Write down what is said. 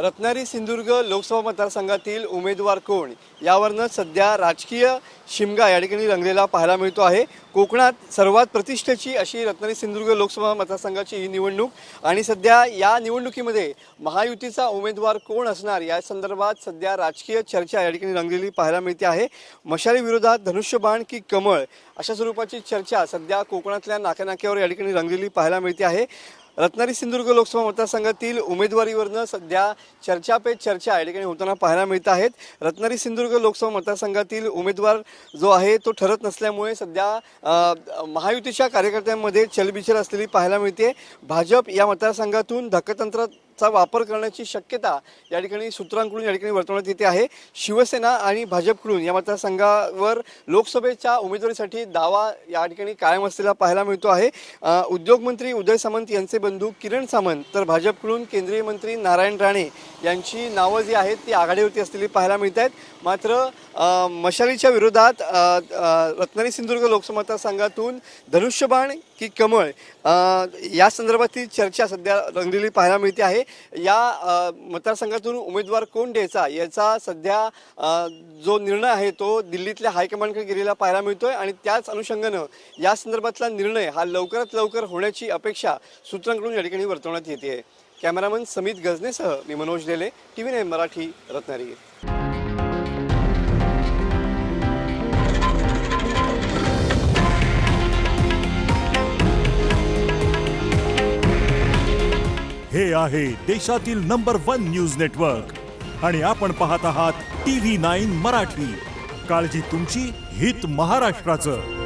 रत्नागिरी सिंधुदुर्ग लोकसभा मतदारसंघातील उमेदवार कोण यावरनं सध्या राजकीय शिमगा या ठिकाणी रंगलेला पाहायला मिळतो आहे। कोकणात सर्वात प्रतिष्ठेची अशी रत्नागिरी सिंधुदुर्ग लोकसभा मतदारसंघाची ही निवडणूक आणि सध्या या निवडणुकीमध्ये महायुतीचा उमेदवार कोण असणार या संदर्भात सध्या राजकीय चर्चा या ठिकाणी रंगलेली पाहायला मिळते आहे। मशाली विरोधात धनुष्यबाण की कमळ अशा स्वरूपाची चर्चा सध्या कोकणातल्या नाक्यानाक्यावर या ठिकाणी रंगलेली पाहायला मिळते आहे। रत्नागिरी सिंधुदुर्ग लोकसभा मतदारसंघातील उमेदवारीवरनं सध्या चर्चा पे चर्चा या ठिकाणी होताना पाहायला मिळत आहेत। रत्नागिरी सिंधुदुर्ग लोकसभा मतदारसंघातील उमेदवार जो आहे तो ठरत नसल्यामुळे सध्या महायुतीच्या कार्यकर्त्यांमध्ये चलबिचल असलेली पाहायला मिळते। भाजप या मतदारसंघातून धक्कतंत्राचा वापर करण्याची शक्यता या ठिकाणी सूत्रांकडून या ठिकाणी वर्तवण्यात येते आहे। शिवसेना आणि भाजपकडून या मतदारसंघावर लोकसभेच्या उमेदवारीसाठी दावा या ठिकाणी कायम असलेला पाहायला मिळतो आहे। उद्योगमंत्री उदय सामंत यांचे बंधू किरण सामंत तर भाजपकडून केंद्रीय मंत्री नारायण राणे यांची नावं जी आहेत ती आघाडीवरती असलेली पाहायला मिळत आहेत। मात्र मशालीच्या विरोधात रत्नागिरी सिंधुदुर्ग लोकसभा मतदारसंघातून धनुष्यबाण की कमळ या संदर्भातील चर्चा सध्या रंगलेली पाहायला मिळते आहे। या मतदारसंघातून उमेदवार कोण द्यायचा याचा सध्या जो निर्णय आहे तो दिल्लीतल्या हायकमांडकडे गेलेला पाहायला मिळतोय आणि त्याच अनुषंगानं या संदर्भातला निर्णय हा लवकरात लवकर होण्याची अपेक्षा सूत्रांकडून या ठिकाणी वर्तवण्यात येते आहे। कॅमेरामन समित गजनेसह मी मनोज डेले, TV9 मराठी, रत्नागिरी। हे आहे देशातील नंबर 1 न्यूज नेटवर्क आणि आपण पाहत आहात TV9 मराठी। काळजी तुमची, हित महाराष्ट्राचं।